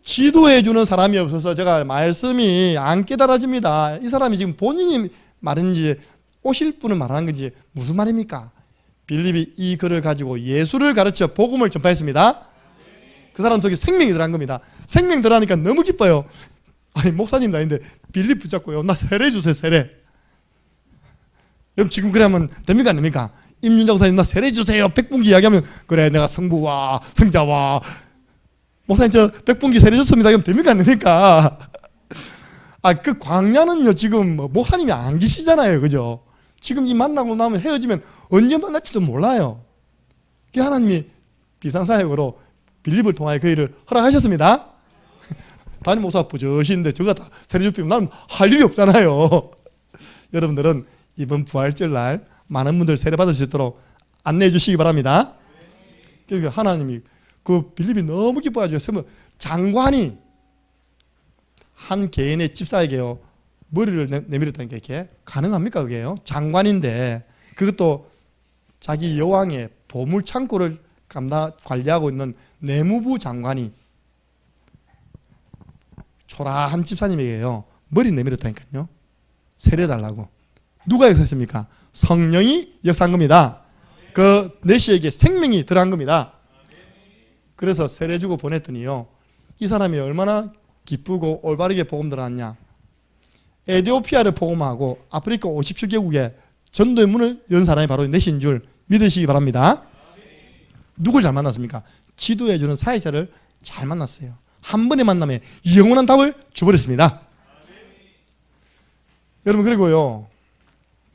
지도해주는 사람이 없어서 제가 말씀이 안 깨달아집니다. 이 사람이 지금 본인이 말인지 오실 분을 말하는 건지 무슨 말입니까? 빌립이 이 글을 가지고 예수를 가르쳐 복음을 전파했습니다. 그 사람 속에 생명이 들어간 겁니다. 생명 들어가니까 너무 기뻐요. 아니, 목사님도 아닌데 빌립 붙잡고요, 나 세례 주세요, 세례. 여러분 지금 그러면 됩니까 안 됩니까? 임윤정 목사님 나 세례 주세요. 백분기 이야기하면 그래 내가 성부와 성자와 목사님 저 백분기 세례 줬습니다. 그럼 됩니까 안 됩니까? 그 광야는요 지금 목사님이 안 계시잖아요. 그죠? 지금 이 만나고 나면 헤어지면 언제 만날지도 몰라요. 그 하나님이 비상사역으로 빌립을 통하여 그 일을 허락하셨습니다. 담임 목사가 부저시는데 저가 다 세례 줍히면 나는 할 일이 없잖아요. 여러분들은 이번 부활절 날 많은 분들 세례 받을 수 있도록 안내해 주시기 바랍니다. 그러니까 하나님이 그 빌립이 너무 기뻐가지고 장관이 한 개인의 집사에게요 머리를 내밀었다는 게 이렇게 가능합니까? 그게요 장관인데, 그것도 자기 여왕의 보물 창고를 관리하고 있는 내무부 장관이 초라한 집사님에게요 머리 내밀었다니까요. 세례해달라고. 누가 역사했습니까? 성령이 역사한 겁니다. 그 내시에게 생명이 들어간 겁니다. 그래서 세례 주고 보냈더니요 이 사람이 얼마나 기쁘고 올바르게 복음 들어왔냐. 에티오피아를 복음하고 아프리카 57개국에 전도의 문을 연 사람이 바로 내신 줄 믿으시기 바랍니다. 누굴 잘 만났습니까? 지도해주는 사역자를 잘 만났어요. 한 번의 만남에 영원한 답을 주버렸습니다. 여러분, 그리고요,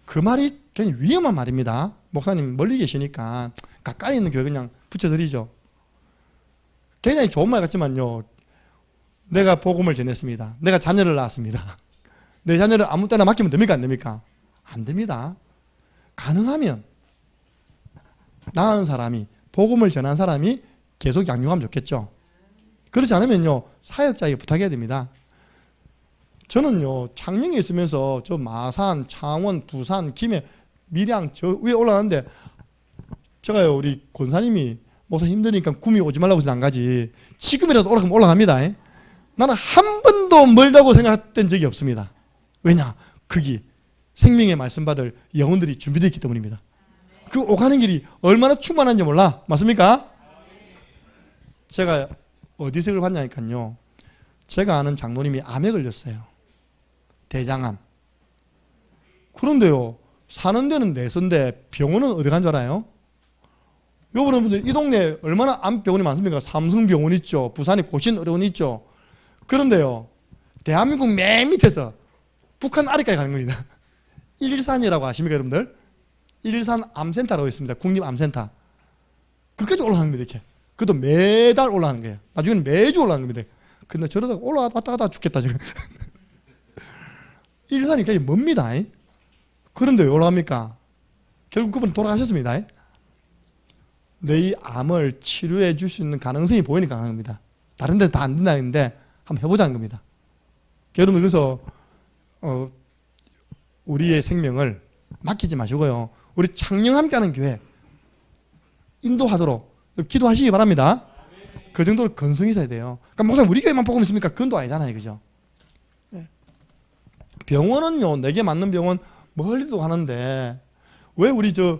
그 말이 굉장히 위험한 말입니다. 목사님 멀리 계시니까 가까이 있는 교회 그냥 붙여드리죠. 굉장히 좋은 말 같지만요, 내가 복음을 전했습니다. 내가 자녀를 낳았습니다. 내 자녀를 아무 때나 맡기면 됩니까? 안 됩니까? 안 됩니다. 가능하면 낳은 사람이, 복음을 전한 사람이 계속 양육하면 좋겠죠. 그렇지 않으면요, 사역자에게 부탁해야 됩니다. 저는요, 창녕에 있으면서 저 마산, 창원, 부산, 김해, 밀양 저 위에 올라가는데, 제가요, 우리 권사님이 목사 힘드니까 구미 오지 말라고 해서 안 가지, 지금이라도 올라가면 올라갑니다. 나는 한 번도 멀다고 생각했던 적이 없습니다. 왜냐? 거기 생명의 말씀 받을 영혼들이 준비되어 있기 때문입니다. 그 오가는 길이 얼마나 충만한지 몰라. 맞습니까? 제가 어디서 그걸 봤냐니까요, 제가 아는 장로님이 암에 걸렸어요. 대장암. 그런데요, 사는 데는 내선데 병원은 어디 간 줄 알아요? 여러분들, 이 동네에 얼마나 암병원이 많습니까? 삼성병원 있죠. 부산에 고신의료원 있죠. 그런데요, 대한민국 맨 밑에서 북한 아래까지 가는 겁니다. 113이라고 아십니까, 여러분들? 113 암센터라고 있습니다. 국립암센터. 그까지 올라가는 겁니다, 이렇게. 그것도 매달 올라가는 거예요. 나중에는 매주 올라가는 겁니다. 근데 저러다가 올라왔다 갔다 죽겠다, 지금. 113이 굉장히 멉니다. 그런데 왜 올라갑니까? 결국 그분은 돌아가셨습니다. 내 암을 치료해 줄 수 있는 가능성이 보이니까 가는 겁니다. 다른 데는 다 안 된다는데 한번 해보자는 겁니다. 여러분, 그래서 우리의 생명을 맡기지 마시고요, 우리 창녕 함께하는 교회 인도하도록 기도하시기 바랍니다. 그 정도로 건성이 있어야 돼요. 그러니까 목사님 우리 교회만 복음 있습니까? 그건 또 아니잖아요, 그죠? 병원은요, 내게 맞는 병원 멀리도 가는데 왜 우리 저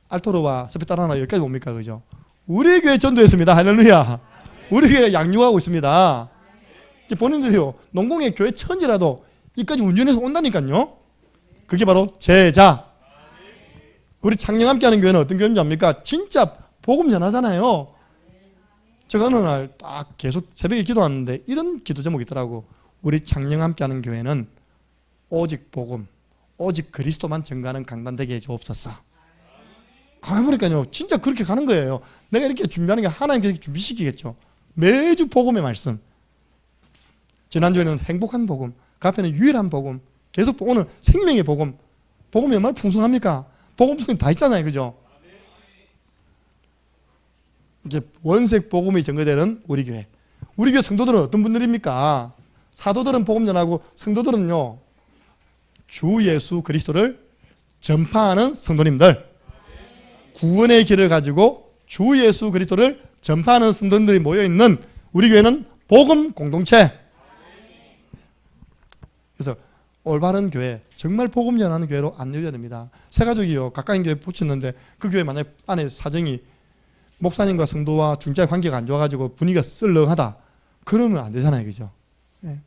알토로와 스페타라나 여기까지 옵니까, 그죠? 우리 교회 전도했습니다. 할렐루야. 우리 교회가 양육하고 있습니다. 본인들이요, 농공의 교회 천지라도 여기까지 운전해서 온다니까요. 그게 바로 제자. 우리 창녕 함께하는 교회는 어떤 교회인지 압니까? 진짜 복음 전하잖아요. 제가 어느 날 딱 계속 새벽에 기도하는데 이런 기도 제목이 있더라고. 우리 창녕 함께하는 교회는 오직 복음, 오직 그리스도만 전가하는 강단 되게 해주옵소서. 가만보니까요, 진짜 그렇게 가는 거예요. 내가 이렇게 준비하는 게 하나님께서 준비시키겠죠. 매주 복음의 말씀. 지난주에는 행복한 복음, 그 앞에는 유일한 복음, 계속 오늘 생명의 복음. 복음이 얼마나 풍성합니까? 복음 속에 다 있잖아요, 그죠? 이제 원색 복음이 전거되는 우리 교회. 우리 교회 성도들은 어떤 분들입니까? 사도들은 복음 전하고 성도들은요, 주 예수 그리스도를 전파하는 성도님들. 구원의 길을 가지고 주 예수 그리스도를 전파하는 성도들이 모여있는 우리 교회는 복음 공동체. 그래서 올바른 교회, 정말 복음 전하는 교회로 안내해야 됩니다. 새 가족이요, 가까이 교회 붙였는데 그 교회 만약 안에 사정이 목사님과 성도와 중자의 관계가 안 좋아가지고 분위기가 썰렁하다, 그러면 안 되잖아요, 그죠? 네.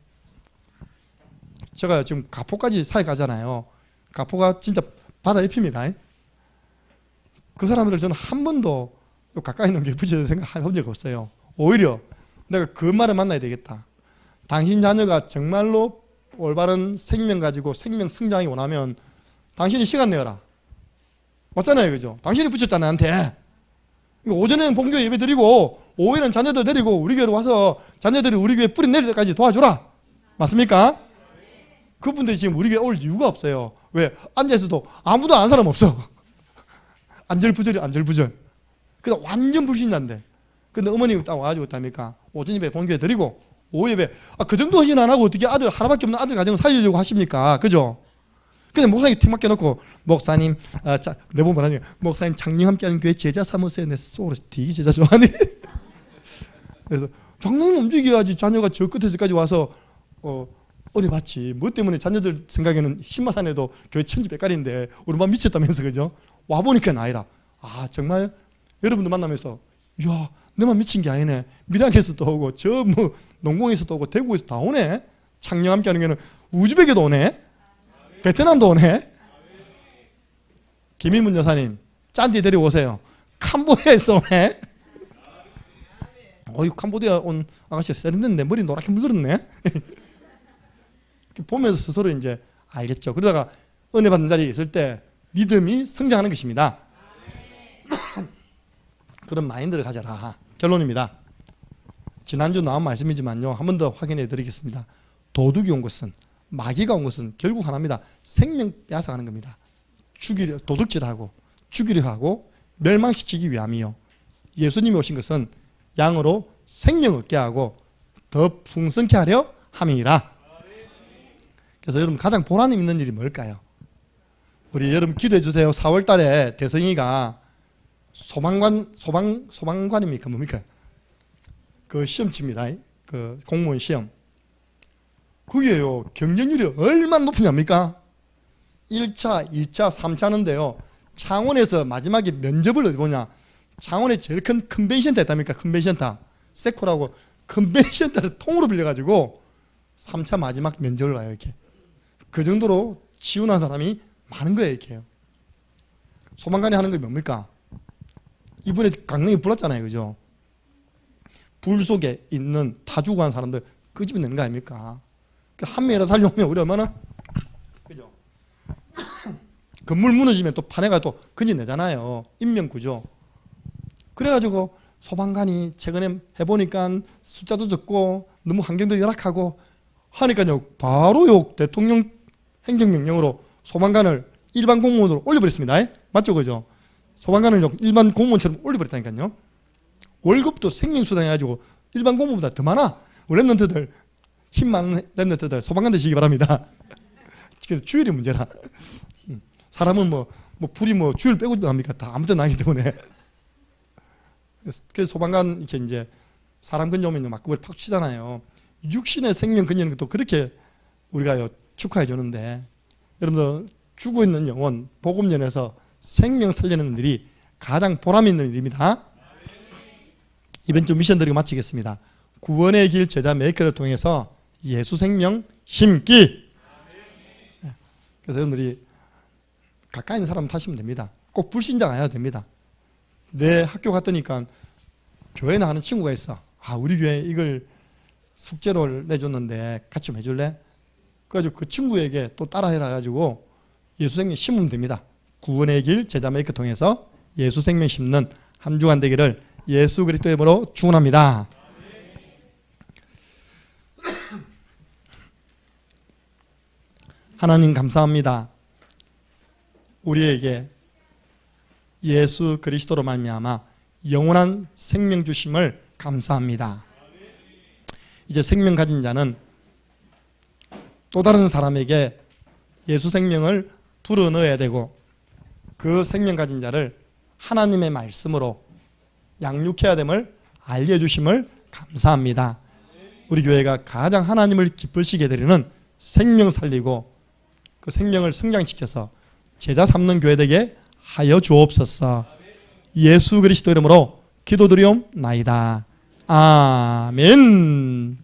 제가 지금 가포까지 사회 가잖아요. 가포가 진짜 바다 옆입니다. 그 사람들을 저는 한 번도 가까이 있는 교회 붙여야 생각해본 적이 없어요. 오히려 내가 그 말을 만나야 되겠다. 당신 자녀가 정말로 올바른 생명 가지고 생명 성장이 원하면 당신이 시간 내어라. 맞잖아요, 그죠? 당신이 붙였잖아요, 나한테. 오전에는 본교회 예배 드리고 오후에는 자녀들 데리고 우리 교회로 와서 자녀들이 우리 교회 뿌리 내릴 때까지 도와주라. 맞습니까? 그분들이 지금 우리 교회 올 이유가 없어요. 왜? 앉아있어도 아무도 아는 사람 없어. 안절부절이 안절부절. 그래서 완전 불신자인데. 근데 어머님이 딱 와가지고 어떡합니까? 오전 예배 본교회 드리고 오후 예배, 그 정도 헌신 안 하고 어떻게 아들 하나밖에 없는 아들 가정을 살리려고 하십니까? 그죠? 근데 목사님 팀 맡겨놓고 목사님, 내보면 뭐라니, 목사님 창녕 함께하는 교회 제자 삼으세요. 내 속으로 되게 제자 좋아하네. 그래서 장로님 움직여야지. 자녀가 저 끝에서까지 와서 은혜 받지. 뭐 때문에 자녀들 생각에는 신마산에도 교회 천지백갈인데 우리만 미쳤다면서, 그죠? 와보니까 아니라, 정말 여러분들 만나면서 야, 내만 미친 게 아니네. 밀양에서도 오고 저 뭐 농공에서도 오고 대구에서 다 오네. 창녕 함께 하는 게는 우즈벡에도 오네. 베트남도 오네. 김인문 여사님 짠디 데려오세요. 캄보디아에서 오네. 어이, 캄보디아 온 아가씨가 세련됐네. 머리 노랗게 물들었네. 보면서 서로 이제 알겠죠. 그러다가 은혜 받는 자리에 있을 때 믿음이 성장하는 것입니다. 그런 마인드를 가져라. 결론입니다. 지난주 나온 말씀이지만요, 한 번 더 확인해 드리겠습니다. 도둑이 온 것은, 마귀가 온 것은 결국 하나입니다. 생명 빼앗아가는 겁니다. 죽이려, 도둑질하고 죽이려 하고 멸망시키기 위함이요. 예수님이 오신 것은 양으로 생명 얻게 하고 더 풍성케 하려 함이라. 그래서 여러분 가장 보람 있는 일이 뭘까요? 우리 여러분 기도해 주세요. 4월 달에 대성이가 소방관입니까? 뭡니까? 그 시험 칩니다. 그 공무원 시험. 그게요, 경쟁률이 얼마나 높으냐입니까? 1차, 2차, 3차 하는데요. 창원에서 마지막에 면접을 어디 보냐? 창원에 제일 큰 컨벤션센터 있답니까? 컨벤션센터. 세코라고 컨벤션센터를 통으로 빌려가지고 3차 마지막 면접을 봐요, 이렇게. 그 정도로 지원한 사람이 많은 거예요, 이렇게요. 소방관이 하는 게 뭡니까? 이번에 강릉이 불났잖아요, 그죠? 불 속에 있는 다 죽어간 사람들 끄집어내는 거 아닙니까? 한 명이라도 살려오면 우리 얼마나? 그죠? 건물 무너지면 또 파내가 또 건져내잖아요. 인명구조. 그래가지고 소방관이 최근에 해보니까 숫자도 적고 너무 환경도 열악하고 하니까요, 바로요, 대통령 행정명령으로 소방관을 일반 공무원으로 올려버렸습니다. 맞죠, 그죠? 소방관을 일반 공무원처럼 올려버렸다니까요. 월급도 생명수당 해가지고 일반 공무원보다 더 많아. 랩런트들, 힘 많은 랩런트들 소방관 되시기 바랍니다. 그래서 주율이 문제라. 사람은 뭐 불이 뭐 주율 빼고 합니까? 다 아무 데나 나기 때문에. 그래서 소방관 이렇게 이제 사람 건져오면 막 그걸 팍 치잖아요. 육신의 생명 건지는 것도 그렇게 우리가 축하해 주는데, 여러분들 죽어 있는 영혼 복음전에서 생명 살리는 일이 가장 보람 있는 일입니다. 이번 주 미션 드리고 마치겠습니다. 구원의 길 제자 메이커를 통해서 예수 생명 심기. 그래서 여러분들이 가까이 있는 사람 타시면 됩니다. 꼭 불신자가 아니어도 됩니다. 내 학교 갔더니까 교회 나가는 친구가 있어. 아, 우리 교회 이걸 숙제로 내줬는데 같이 좀 해줄래? 그래가지고 그 친구에게 또 따라해라 가지고 예수 생명 심으면 됩니다. 구원의 길 제자 메이커 통해서 예수 생명 심는 한 주간 되기를 예수 그리스도의 이름으로 축원합니다. 하나님 감사합니다. 우리에게 예수 그리스도로 말미암아 영원한 생명 주심을 감사합니다. 이제 생명 가진 자는 또 다른 사람에게 예수 생명을 불어넣어야 되고, 그 생명 가진 자를 하나님의 말씀으로 양육해야 됨을 알려주심을 감사합니다. 우리 교회가 가장 하나님을 기쁘시게 되리는 생명 살리고 그 생명을 성장시켜서 제자 삼는 교회 되게 하여 주옵소서. 예수 그리스도 이름으로 기도드리옵나이다. 아멘.